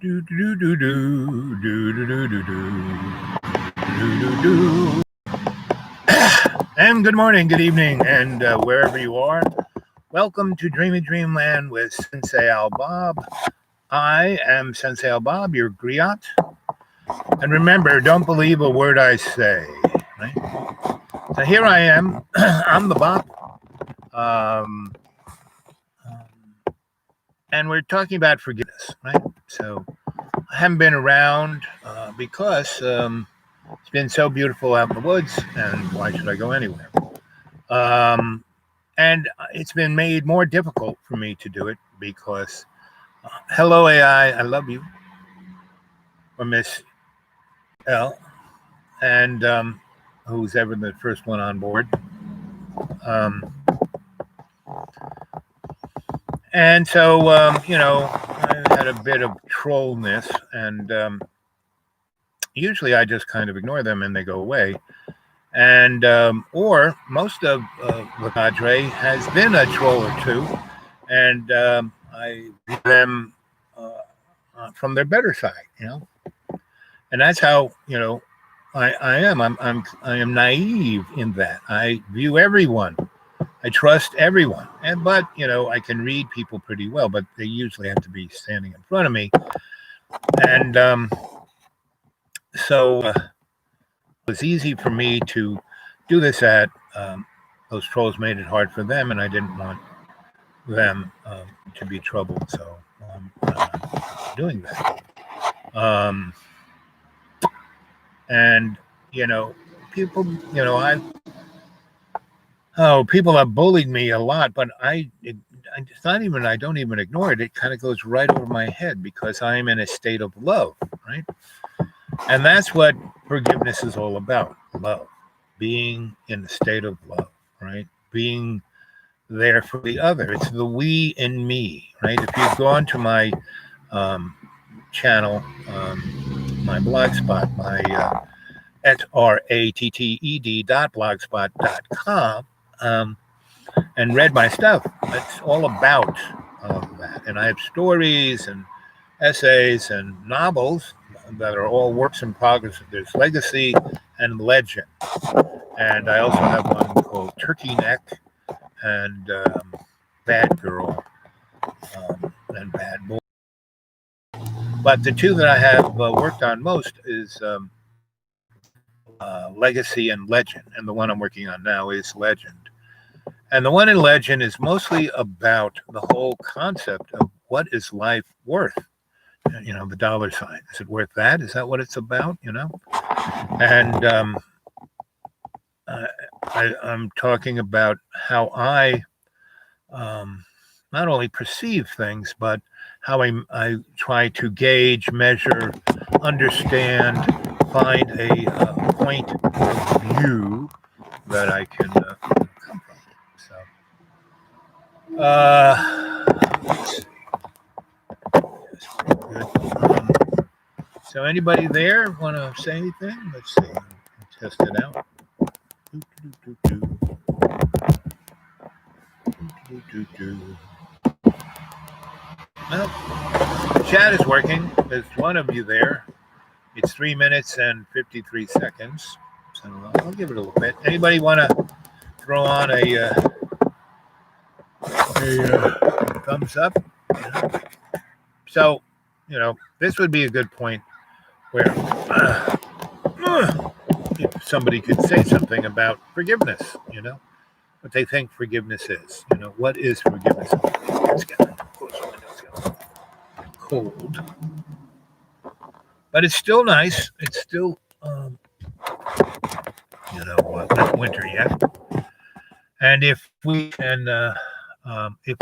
Do do do do do do do do do do do. And good morning, good evening, and wherever you are, welcome to Dreamy Dreamland with Sensei Al Bob. I am Sensei Al Bob, your griot. And remember, don't believe a word I say. Right? So here I am. I'm the Bob. And we're talking about forgiveness, right? So I haven't been around because it's been so beautiful out in the woods, and why should I go anywhere? And it's been made more difficult for me to do it because, hello AI, I love you, or Miss L, and who's ever the first one on board. And so, I had a bit of trollness, and usually I just kind of ignore them and they go away. And or most of the cadre has been a troll or two, and I view them from their better side, and that's how I am. I am naive in that I view everyone. I trust everyone, but I can read people pretty well, but they usually have to be standing in front of me, and so it was easy for me to do this at. Those trolls made it hard for them, and I didn't want them to be troubled, so I'm doing that. And people, people have bullied me a lot, but it's not even, I don't even ignore it. It kind of goes right over my head because I'm in a state of love, right? And that's what forgiveness is all about, love, being in a state of love, right? Being there for the other. It's the we in me, right? If you've gone to my channel, my blogspot, my SRATTED.blogspot.com, and read my stuff, it's all about that. And I have stories and essays and novels that are all works in progress. There's legacy and legend. And I also have one called Turkey Neck and Bad Girl and Bad Boy. But the two that I have worked on most is Legacy and Legend. And the one I'm working on now is Legend. And the one in Legend is mostly about the whole concept of what is life worth? The dollar sign. Is it worth that? Is that what it's about? And I'm talking about how I not only perceive things, but how I try to gauge, measure, understand, find a point of view that I can come from. So anybody there want to say anything? Let's see. Test it out. Well, chat is working. There's one of you there. It's 3 minutes and 53 seconds. So I'll give it a little bit. Anybody want to throw on a thumbs up? So, this would be a good point where if somebody could say something about forgiveness, what they think forgiveness is. What is forgiveness? Let's get cold. But it's still nice. It's still, not winter yet. And if we can, if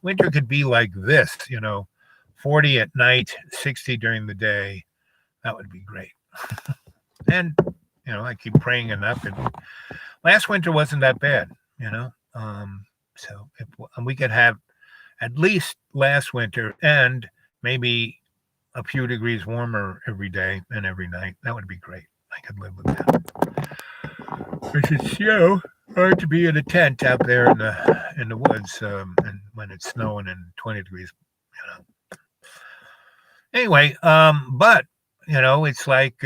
winter could be like this, 40 at night, 60 during the day, that would be great. And, I keep praying enough. And last winter wasn't that bad, So if we could have at least last winter and maybe a few degrees warmer every day and every night, that would be great. I could live with that. It's hard to be in a tent out there in the woods, and when it's snowing and 20 degrees, Anyway, but it's like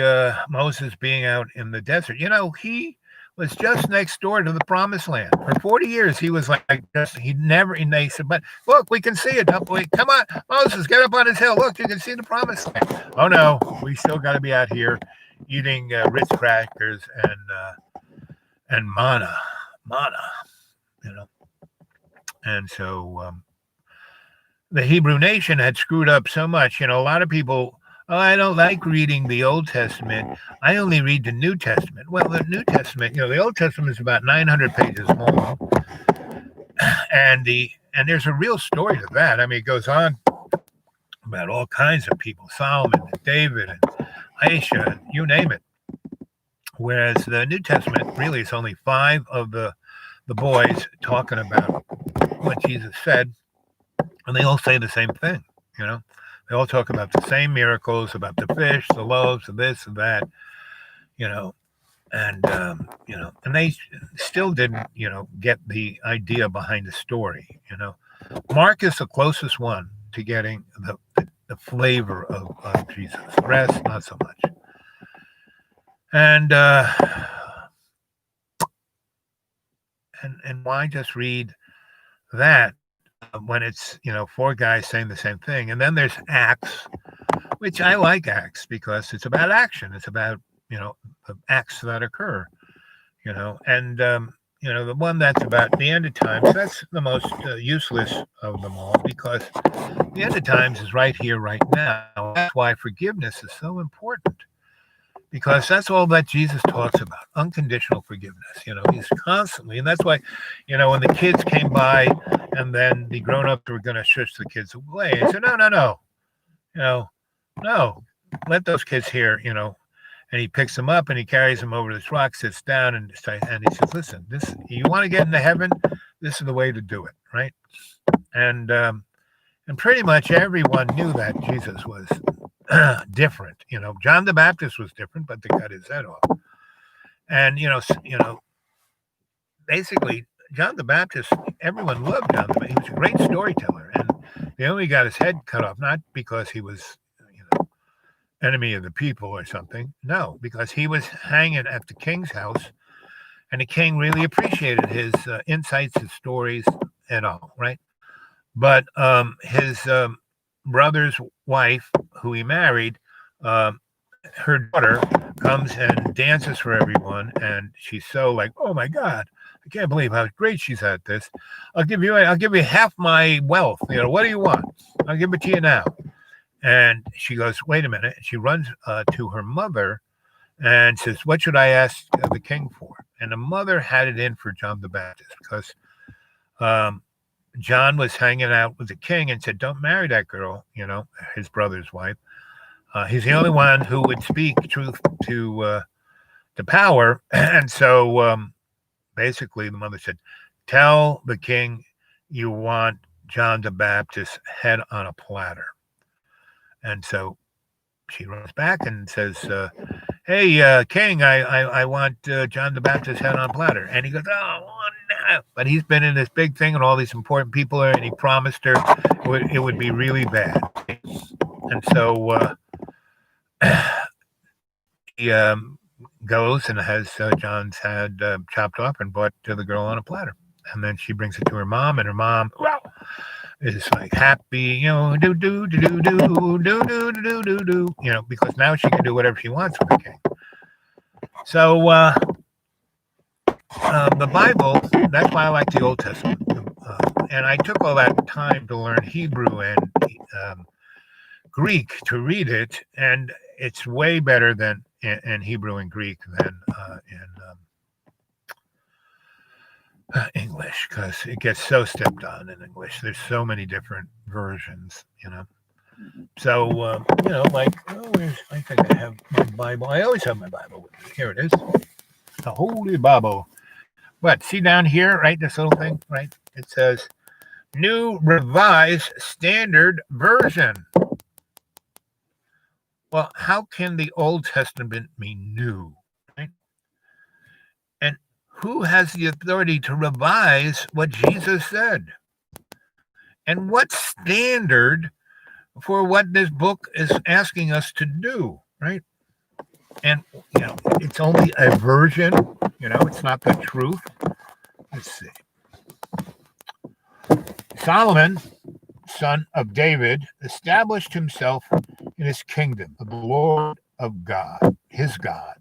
Moses being out in the desert. He was just next door to the promised land. For 40 years, he was like, he never, and they said, but look, we can see it. Wait, come on, Moses, get up on his hill. Look, you can see the promised land. Oh, no, we still got to be out here eating Ritz crackers and manna, you know. And so the Hebrew nation had screwed up so much. A lot of people, oh, I don't like reading the Old Testament. I only read the New Testament. Well, the New Testament, the Old Testament is about 900 pages long, and there's a real story to that. I mean, it goes on about all kinds of people, Solomon and David and Aisha, and you name it. Whereas the New Testament really is only 5 of the boys talking about what Jesus said, and they all say the same thing. They all talk about the same miracles, about the fish, the loaves, the this and that. And and they still didn't, get the idea behind the story. Mark is the closest one to getting the flavor of Jesus. The rest, not so much. And why just read that when it's 4 guys saying the same thing? And then there's Acts, which I like Acts because it's about action. It's about the acts that occur. And the one that's about the end of times, that's the most useless of them all, because the end of times is right here, right now. That's why forgiveness is so important, because that's all that Jesus talks about, unconditional forgiveness. He's constantly, and that's why, when the kids came by and then the grown-ups were going to shush the kids away, he said, no, let those kids hear, and he picks them up and he carries them over this rock, sits down, and he says, listen, you want to get into heaven, this is the way to do it, right? And pretty much everyone knew that Jesus was different. John the Baptist was different, but they cut his head off. And basically John the Baptist, everyone loved John the Baptist. He was a great storyteller, and they only got his head cut off not because he was enemy of the people or something. No, because he was hanging at the king's house, and the king really appreciated his insights, his stories, and all, right? But his brother's wife, who he married, her daughter comes and dances for everyone, and she's so like, oh my God, I can't believe how great she's at this. I'll give you half my wealth. What do you want? I'll give it to you now. And she goes, wait a minute. She runs to her mother and says, what should I ask the king for? And the mother had it in for John the Baptist, because John was hanging out with the king and said, don't marry that girl, his brother's wife. He's the only one who would speak truth to power. And so basically the mother said, tell the king you want John the Baptist's head on a platter. And so she runs back and says, hey, king, I want John the Baptist's head on a platter. And he goes, oh, no. But he's been in this big thing and all these important people are, and he promised her it would be really bad. And so he goes and has John's head chopped off and brought to the girl on a platter. And then she brings it to her mom, and her mom is like happy, do, because now she can do whatever she wants with the king. So the Bible, that's why I like the Old Testament. And I took all that time to learn Hebrew and Greek to read it, and it's way better than in Hebrew and Greek than in English, because it gets so stepped on in English. There's so many different versions, So, like, I think I have my Bible. I always have my Bible with me. Here it is, the Holy Bible. But see down here, right, this little thing, right? It says New Revised Standard Version. Well, how can the Old Testament be new, right? And who has the authority to revise what Jesus said? And what standard for what this book is asking us to do, right? And it's only a version. It's not the truth. Let's see. Solomon, son of David, established himself in his kingdom. The Lord of God, his God,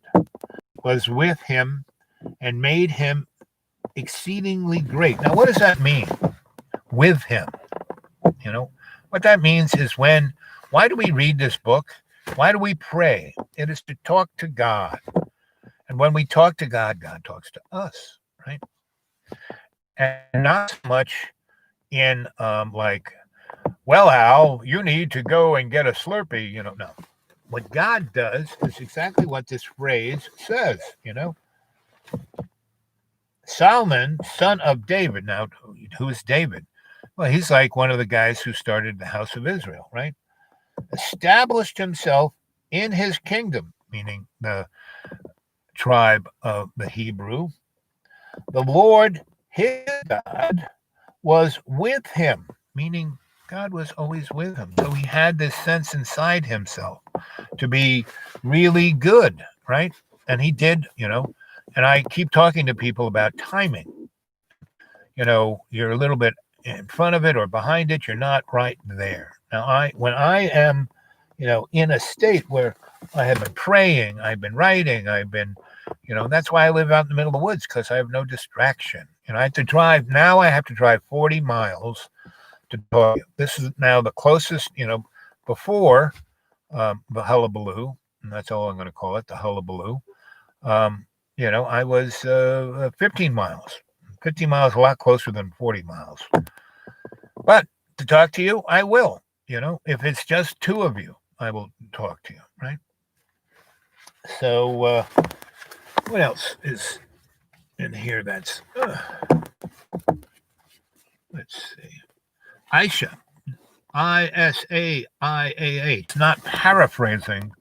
was with him and made him exceedingly great. Now, what does that mean? With him. What that means is why do we read this book? Why do we pray? It is to talk to God. And when we talk to God, God talks to us, right? And not so much in like, well, Al, you need to go and get a Slurpee, no. What God does is exactly what this phrase says, Solomon, son of David. Now, who is David? Well, he's like one of the guys who started the house of Israel, right? Established himself in his kingdom, meaning the tribe of the Hebrew. The Lord, his God, was with him, meaning God was always with him. So he had this sense inside himself to be really good, right? And he did, and I keep talking to people about timing. You're a little bit in front of it or behind it, you're not right there. Now, when I am, in a state where I have been praying, I've been writing, I've been, that's why I live out in the middle of the woods, because I have no distraction. I have to drive 40 miles to talk to you. This is now the closest, before the hullabaloo, and that's all I'm going to call it, the hullabaloo. I was 15 miles. 15 miles, a lot closer than 40 miles. But to talk to you, I will. If it's just two of you, I will talk to you, right? So, what else is in here that's... let's see. Isha. Isaiah. It's not paraphrasing.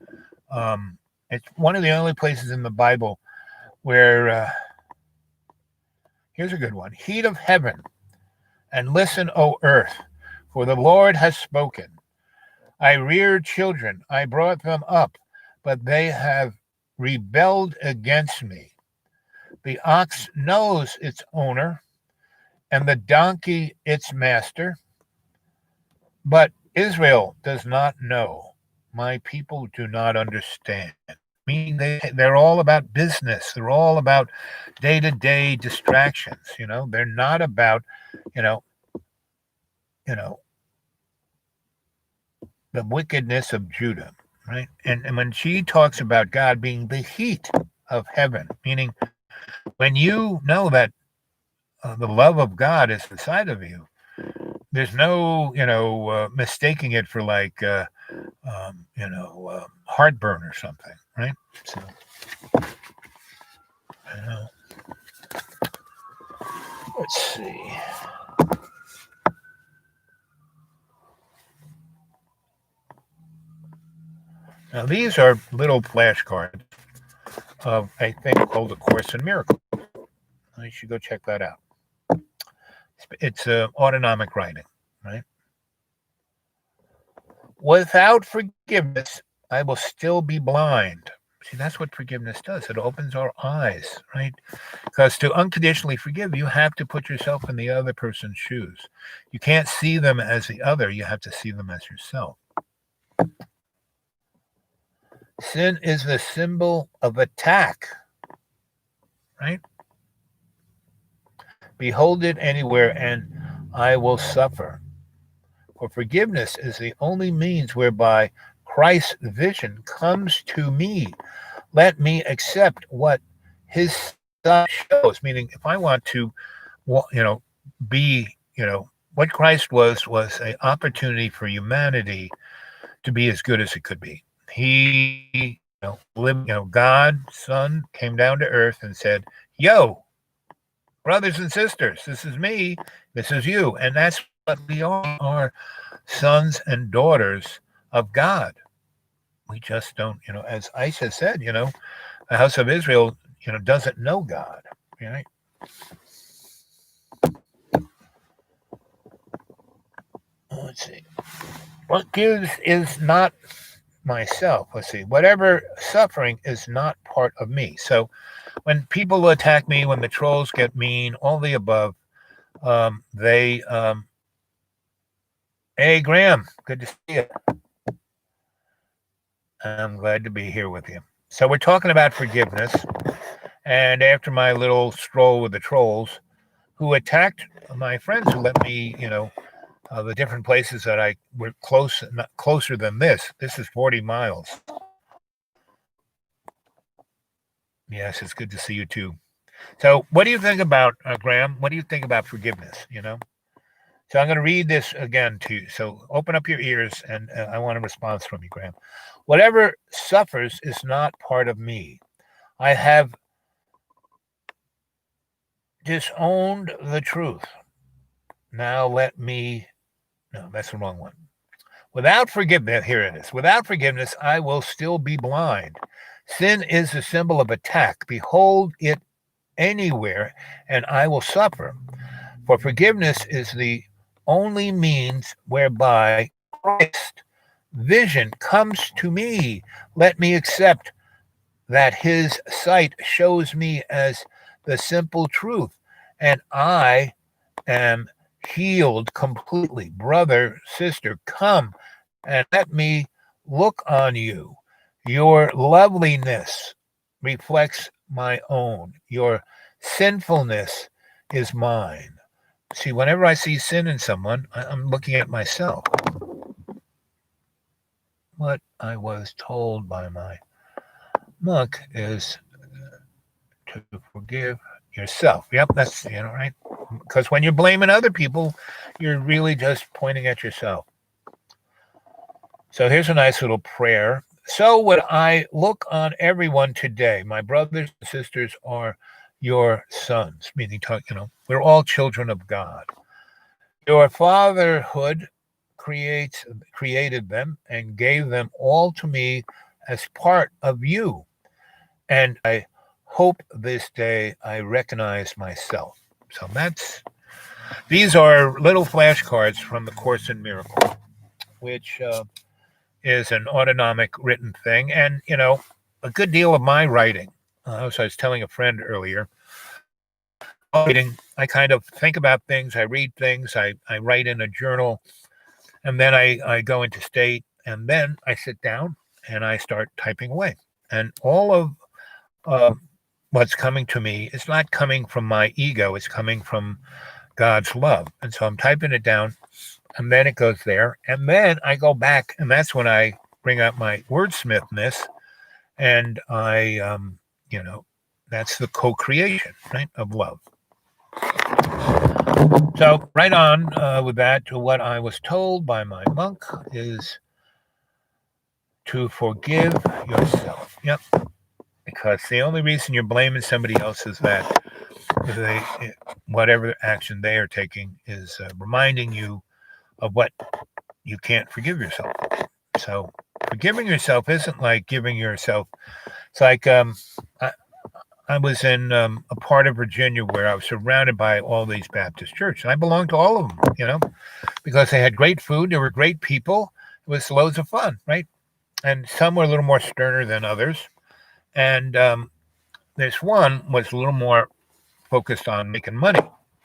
It's one of the only places in the Bible where... here's a good one. Heat of heaven, and listen, O earth, for the Lord has spoken. I reared children, I brought them up, but they have rebelled against me. The ox knows its owner, and the donkey its master, but Israel does not know. My people do not understand. Meaning they're all about business. They're all about day-to-day distractions. They're not about, the wickedness of Judah, right? And when she talks about God being the heat of heaven, meaning when you know that the love of God is inside of you, there's no, mistaking it for like, heartburn or something, right? So, let's see. Now, these are little flashcards of a thing called A Course in Miracles. You should go check that out. It's autonomic writing, right? Without forgiveness, I will still be blind. See, that's what forgiveness does. It opens our eyes, right? Because to unconditionally forgive, you have to put yourself in the other person's shoes. You can't see them as the other. You have to see them as yourself. Sin is the symbol of attack, right? Behold it anywhere, and I will suffer. For forgiveness is the only means whereby Christ's vision comes to me. Let me accept what his son shows. Meaning, if I want to, be, what Christ was an opportunity for humanity to be as good as it could be. He, lived, God, Son, came down to earth and said, yo, brothers and sisters, this is me, this is you. And that's what we are sons and daughters of God. We just don't, as Aisha said, the house of Israel, doesn't know God, right? Let's see. What gives is not myself. Let's see. Whatever suffering is not part of me. So when people attack me, when the trolls get mean, all the above, they, hey, Graham, good to see you. I'm glad to be here with you. So we're talking about forgiveness. And after my little stroll with the trolls, who attacked my friends who let me, the different places that I were not closer than this. This is 40 miles. Yes, it's good to see you too. So, what do you think about Graham? What do you think about forgiveness? So I'm going to read this again to you. So open up your ears, and I want a response from you, Graham. Whatever suffers is not part of me. I have disowned the truth. Now let me. No, that's the wrong one. Without forgiveness, here it is. Without forgiveness, I will still be blind. Sin is the symbol of attack. Behold it anywhere, and I will suffer. For forgiveness is the only means whereby Christ's vision comes to me. Let me accept that his sight shows me as the simple truth, and I am healed completely. Brother, sister, come and let me look on you. Your loveliness reflects my own. Your sinfulness is mine. See, whenever I see sin in someone, I'm looking at myself. What I was told by my monk is to forgive yourself. Yep, that's, right? Because when you're blaming other people, you're really just pointing at yourself. So here's a nice little prayer. So would I look on everyone today. My brothers and sisters are your sons, meaning, we're all children of God. Your fatherhood created them and gave them all to me as part of you. And I hope this day I recognize myself. So these are little flashcards from the Course in Miracles, which is an autonomic written thing. And, a good deal of my writing, as I was telling a friend earlier, writing, I kind of think about things, I read things, I write in a journal, and then I go into state, and then I sit down and I start typing away. And all of what's coming to me is not coming from my ego, it's coming from God's love. And so I'm typing it down, and then it goes there. And then I go back, and that's when I bring out my wordsmithness, and I, that's the co-creation, right, of love. So right on with that, to what I was told by my monk is to forgive yourself. Yep. Because the only reason you're blaming somebody else is that whatever action they are taking is reminding you of what you can't forgive yourself. So forgiving yourself isn't like giving yourself. It's like I was in a part of Virginia where I was surrounded by all these Baptist churches. And I belonged to all of them, because they had great food. They were great people. It was loads of fun, right? And some were a little more sterner than others. And this one was a little more focused on making money.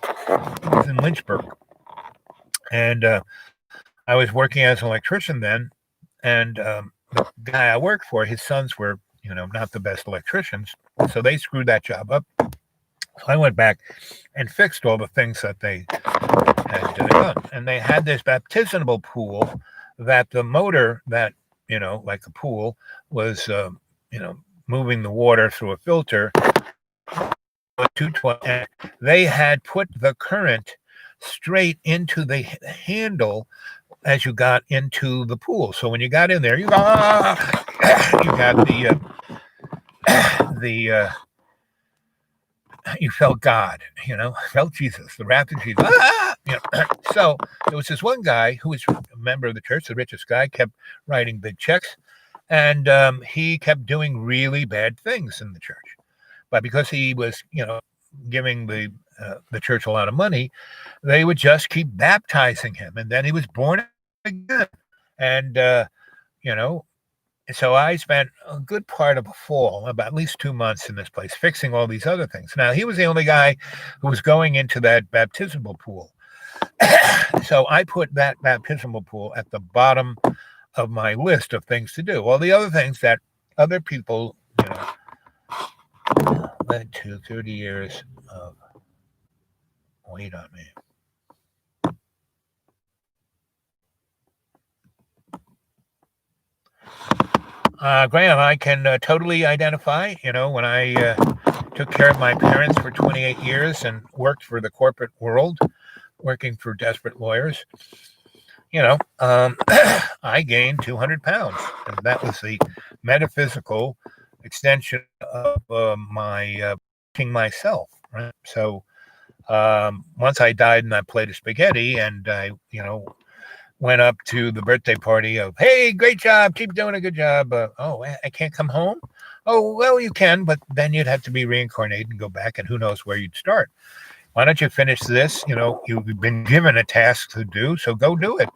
It was in Lynchburg. And I was working as an electrician then. And the guy I worked for, his sons were, not the best electricians. So they screwed that job up. So I went back and fixed all the things that they had done. And they had this baptismal pool that the motor that, like a pool, was, moving the water through a filter. 220, and they had put the current straight into the handle as you got into the pool. So when you got in there, you got you felt God, felt Jesus, the wrath of Jesus. So there was this one guy who was a member of the church, the richest guy, kept writing big checks, and he kept doing really bad things in the church. But because he was, giving the church a lot of money, they would just keep baptizing him, and then he was born again. And, you know, so I spent a good part of a fall, about at least 2 months in this place, fixing all these other things. Now, he was the only guy who was going into that baptismal pool. So I put that baptismal pool at the bottom of my list of things to do. All the other things that other people, led to 30 years of weight on me. Graham, I can totally identify. When I took care of my parents for 28 years and worked for the corporate world, working for desperate lawyers, I gained 200 pounds. And that was the metaphysical extension of my myself, right? So once I died in that plate of spaghetti and I, went up to the birthday party of, hey, great job, keep doing a good job. Oh, I can't come home? Oh, well, you can, but then you'd have to be reincarnated and go back, and who knows where you'd start. Why don't you finish this? You've been given a task to do, so go do it.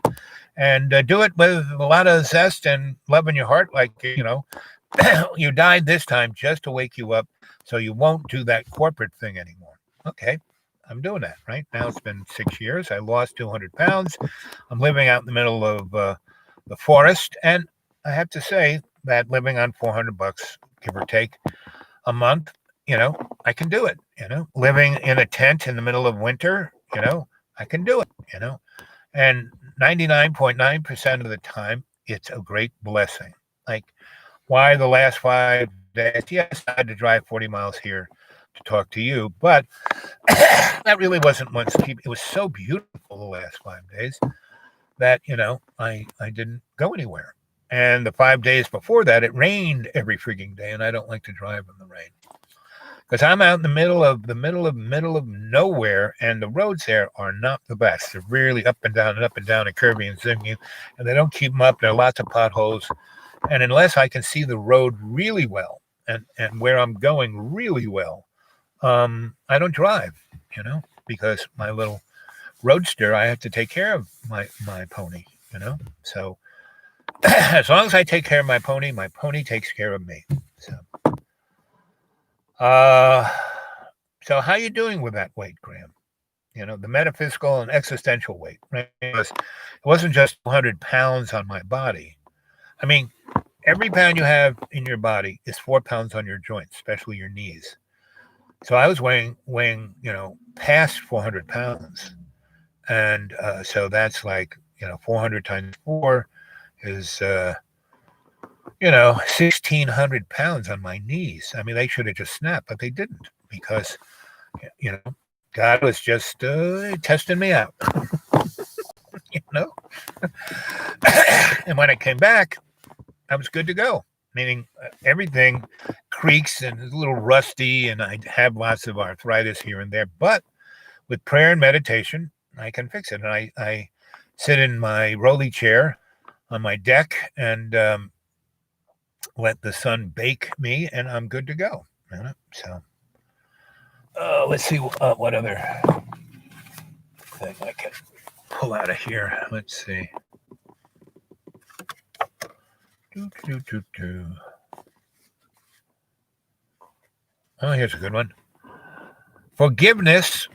And do it with a lot of zest and love in your heart, like, you died this time just to wake you up so you won't do that corporate thing anymore. Okay. I'm doing that right now. It's been 6 years. I lost 200 pounds. I'm living out in the middle of the forest, and I have to say that living on $400, give or take, a month, I can do it. Living in a tent in the middle of winter, I can do it. And 99.9% of the time, it's a great blessing. Like, why the last 5 days? Yes, I had to drive 40 miles here to talk to you, but that really wasn't much to keep. It was so beautiful the last 5 days that, I didn't go anywhere. And the 5 days before that, it rained every freaking day, and I don't like to drive in the rain because I'm out in the middle of nowhere, and the roads there are not the best. They're really up and down and curvy and ziggy, and they don't keep them up. There are lots of potholes, and unless I can see the road really well and where I'm going really well, I don't drive, because my little roadster, I have to take care of my pony, So as long as I take care of my pony takes care of me. So how you doing with that weight, Graham? The metaphysical and existential weight, right? It wasn't just 200 pounds on my body. I mean, every pound you have in your body is 4 pounds on your joints, especially your knees. So I was weighing, past 400 pounds. And so that's like, 400 times 4 is, 1,600 pounds on my knees. I mean, they should have just snapped, but they didn't because, God was just testing me out, And when I came back, I was good to go. Meaning everything creaks and is a little rusty, and I have lots of arthritis here and there. But with prayer and meditation, I can fix it. And I sit in my rolly chair on my deck and let the sun bake me, and I'm good to go. So let's see what other thing I can pull out of here. Let's see. Oh, here's a good one. Forgiveness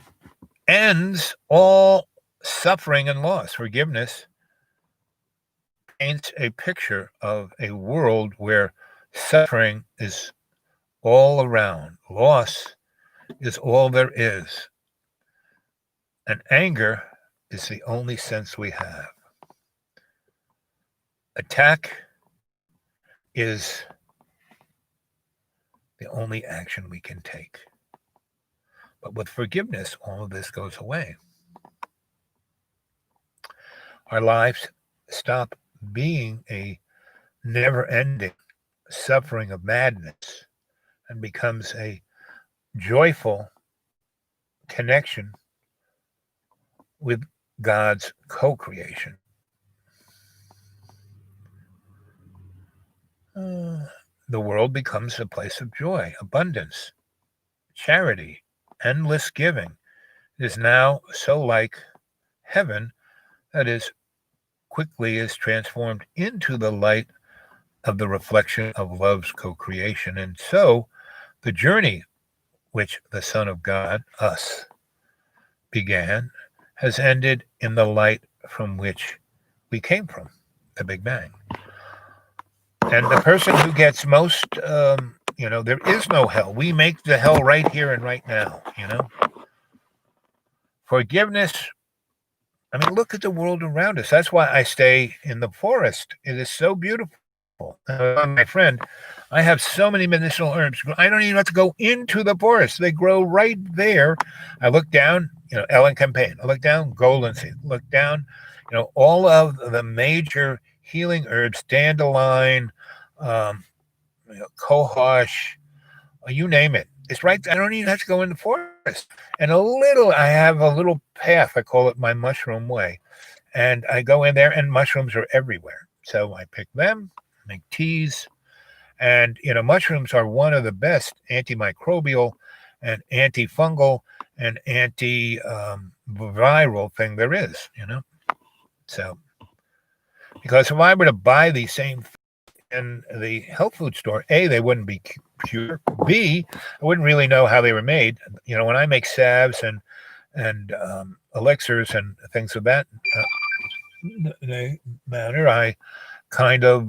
ends all suffering and loss. Forgiveness paints a picture of a world where suffering is all around. Loss is all there is. And anger is the only sense we have. Attack is the only action we can take. But with forgiveness, all of this goes away. Our lives stop being a never-ending suffering of madness and becomes a joyful connection with God's co-creation. The world becomes a place of joy, abundance, charity, endless giving. It is now so like heaven that is quickly is transformed into the light of the reflection of love's co-creation. And so the journey which the Son of God, us, began has ended in the light from which we came from, the Big Bang. And the person who gets most, there is no hell. We make the hell right here and right now. Forgiveness. I mean, look at the world around us. That's why I stay in the forest. It is so beautiful. My friend, I have so many medicinal herbs. I don't even have to go into the forest. They grow right there. I look down, Ellen Campaign. I look down, golden seed. Look down, all of the major healing herbs, dandelion, cohosh, you name it. It's right. I don't even have to go in the forest. And I have a little path. I call it my mushroom way. And I go in there and mushrooms are everywhere. So I pick them, make teas. And, mushrooms are one of the best antimicrobial and antifungal and antiviral thing there is. So, because if I were to buy these same in the health food store, A, they wouldn't be pure. B, I wouldn't really know how they were made. When I make salves and elixirs and things of that matter, I kind of,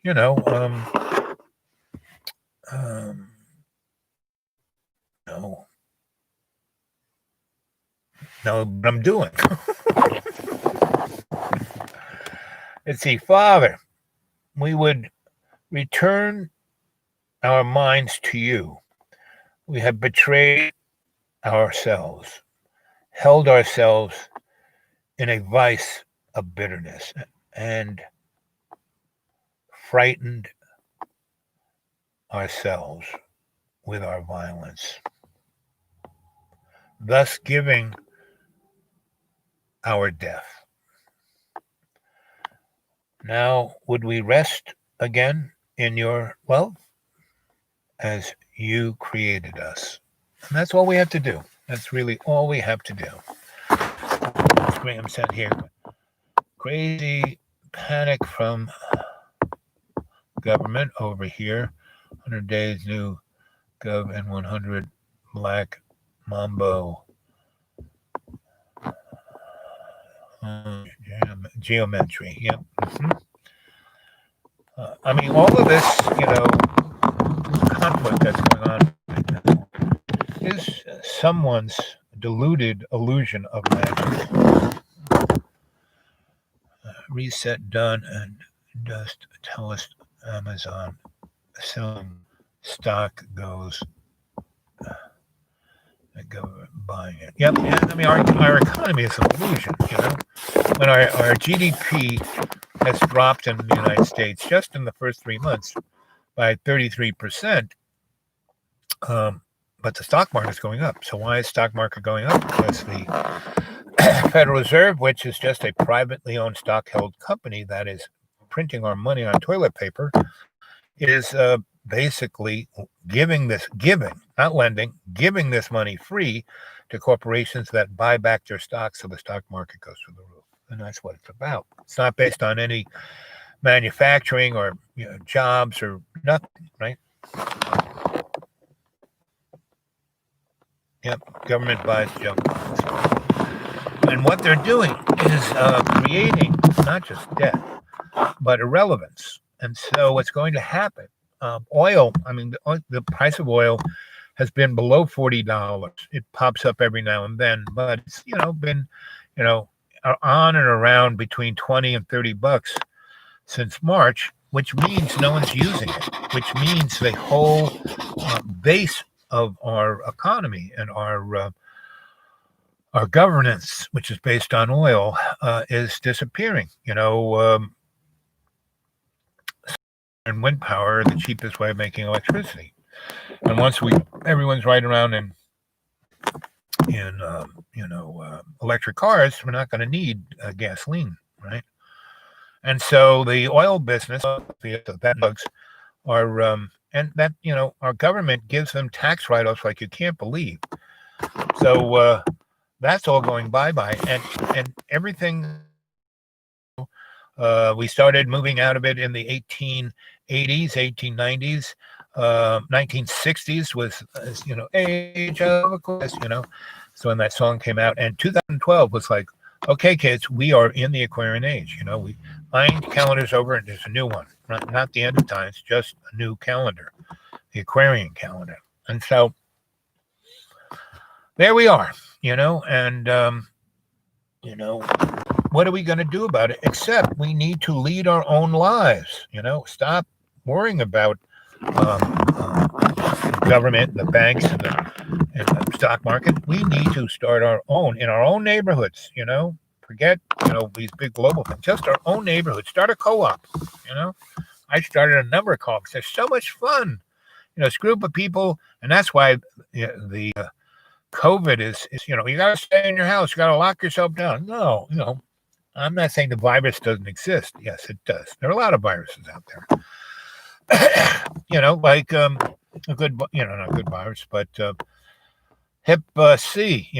know what I'm doing. Let's see, Father, we would return our minds to you. We have betrayed ourselves, held ourselves in a vice of bitterness, and frightened ourselves with our violence, thus giving our death. Now, would we rest again in your love as you created us? And that's all we have to do. That's really all we have to do. Graham said here, crazy panic from government over here. 100 days new gov and 100 black mambo. Geometry. Yep. Mm-hmm. I mean, all of this, conflict that's going on right now is someone's deluded illusion of magic. Reset done, and just tell us Amazon selling stock goes. Go buying it. Yep. Yeah, I mean, our economy is an illusion. When our GDP has dropped in the United States just in the first 3 months by 33%, but the stock market is going up. So why is stock market going up? Because the Federal Reserve, which is just a privately owned stock-held company that is printing our money on toilet paper, is basically giving, not lending, giving this money free to corporations that buy back their stocks, so the stock market goes through the roof. And that's what it's about. It's not based on any manufacturing or jobs or nothing, right? Yep, government buys junk bonds. And what they're doing is creating not just debt, but irrelevance. And so what's going to happen, oil, I mean, the price of oil has been below $40. It pops up every now and then, but it's, been, on and around between 20 and 30 bucks since March, which means no one's using it, which means the whole base of our economy and our governance, which is based on oil, is disappearing. And wind power are the cheapest way of making electricity. And once everyone's riding around in electric cars, we're not going to need gasoline, right? And so the oil business, the bugs are, and that our government gives them tax write-offs like you can't believe. So that's all going bye-bye, and everything We started moving out of it in the 1880s, 1890s. 1960s was, age of Aquarius. So when that song came out, and 2012 was like, okay, kids, we are in the Aquarian age. We mind calendars over, and there's a new one, not the end of times, just a new calendar, the Aquarian calendar. And so there we are, and what are we going to do about it? Except we need to lead our own lives. Stop worrying about government, the banks, and the stock market. We need to start our own in our own neighborhoods. Forget these big global things. Just our own neighborhood. Start a co-op. I started a number of co-ops. They're so much fun. It's a group of people, and that's why the COVID is you got to stay in your house. You got to lock yourself down. No, I'm not saying the virus doesn't exist. Yes, it does. There are a lot of viruses out there. Like a good, not a good virus, but Hep C.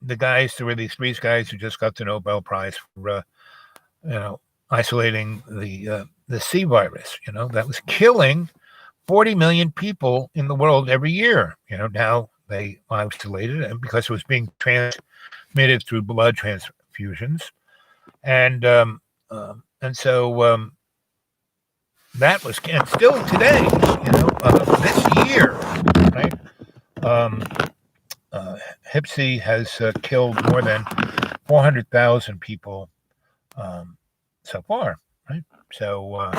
The guys, there were these three guys who just got the Nobel Prize for, isolating the C virus. That was killing 40 million people in the world every year. Now they isolated it because it was being transmitted through blood transfusions, and so that was, and still today, this year, right? Hep C has killed more than 400,000 people so far, right? So.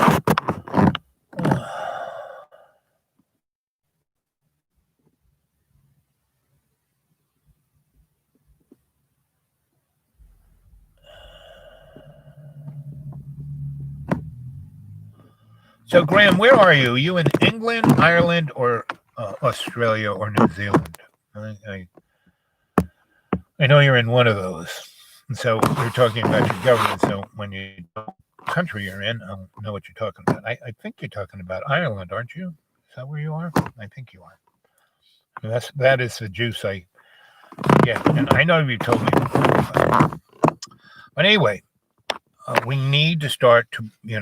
So, Graham, where are you? Are you in England, Ireland, or Australia, or New Zealand? I know you're in one of those. And so you're talking about your government. So when you country you're in, I'll know what you're talking about. I think you're talking about Ireland, aren't you? Is that where you are? I think you are. That is the juice I get. And I know you told me before. But anyway, we need to start to, we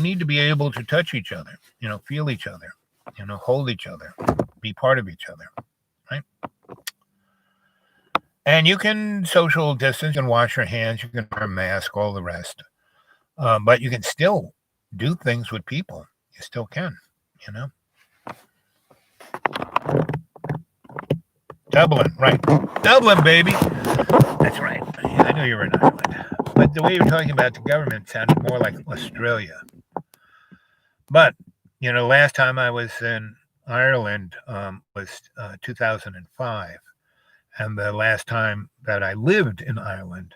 need to be able to touch each other, feel each other, hold each other, be part of each other, right? And you can social distance, you can wash your hands, you can wear a mask, all the rest. But you can still do things with people. You still can, Dublin, right. Dublin, baby. That's right. I know you were in Ireland. But the way you're talking about the government sounded more like Australia. But, last time I was in Ireland was 2005. And the last time that I lived in Ireland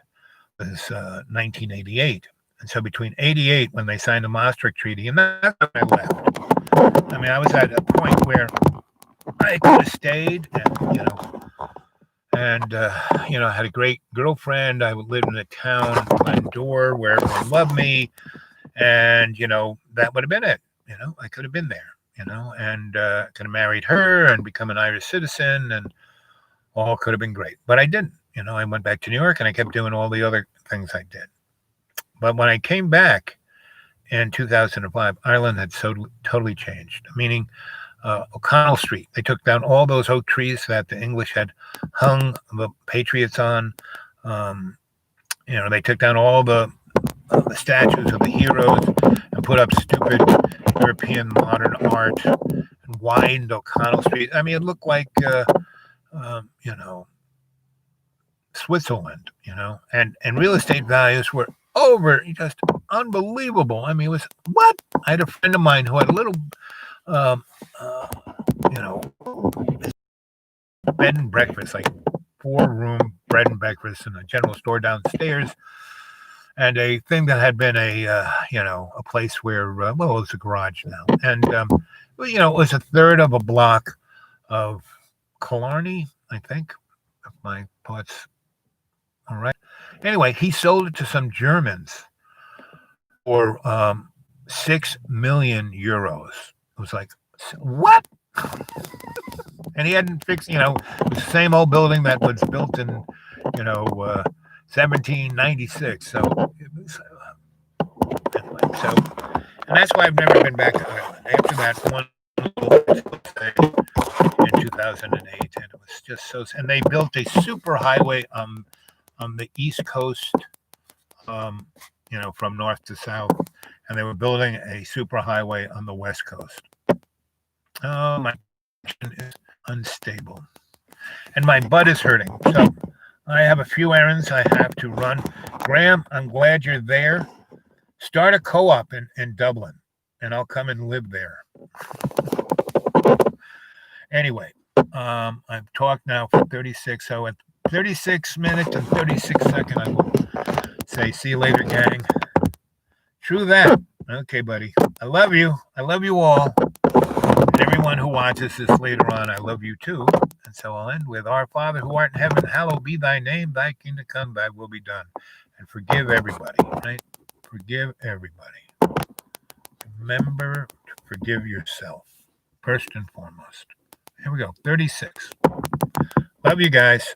was 1988. And so between 88, when they signed the Maastricht Treaty, and that's when I left. I mean, I was at a point where I could have stayed and I had a great girlfriend. I lived in a town, Glendower, where everyone loved me. And, that would have been it. I could have been there, and could have married her and become an Irish citizen, and all could have been great. But I didn't. I went back to New York and I kept doing all the other things I did. But when I came back in 2005, Ireland had totally changed, meaning O'Connell Street. They took down all those oak trees that the English had hung the Patriots on. They took down all the statues of the heroes and put up stupid European modern art and widened O'Connell Street. I mean, it looked like, Switzerland, and real estate values were just unbelievable. I mean, it was what? I had a friend of mine who had a little, bed and breakfast, like 4-room bed and breakfast in a general store downstairs, and a thing that had been a place where, it's a garage now, and it was a third of a block of Killarney, I think, if my thoughts are right. Anyway, he sold it to some Germans for 6 million euros. It was like, what? And he hadn't fixed, it was the same old building that was built in, 1796. So it was So, and that's why I've never been back to Ireland. After that one little stay in 2008, and it was just so. And they built a super highway on the East Coast, um, from north to south, and they were building a super highway on the West Coast. Oh, my connection is unstable, and my butt is hurting. So I have a few errands I have to run. Graham, I'm glad you're there. Start a co-op in Dublin, and I'll come and live there. Anyway, I've talked now for 36. So at 36 minutes and 36 seconds, I will say, see you later, gang. True that. Okay, buddy. I love you. I love you all. And everyone who watches this later on, I love you too. And so I'll end with, Our Father who art in heaven, hallowed be thy name. Thy kingdom come, thy will be done. And forgive everybody, right? Forgive everybody. Remember to forgive yourself, first and foremost. Here we go. 36. Love you guys.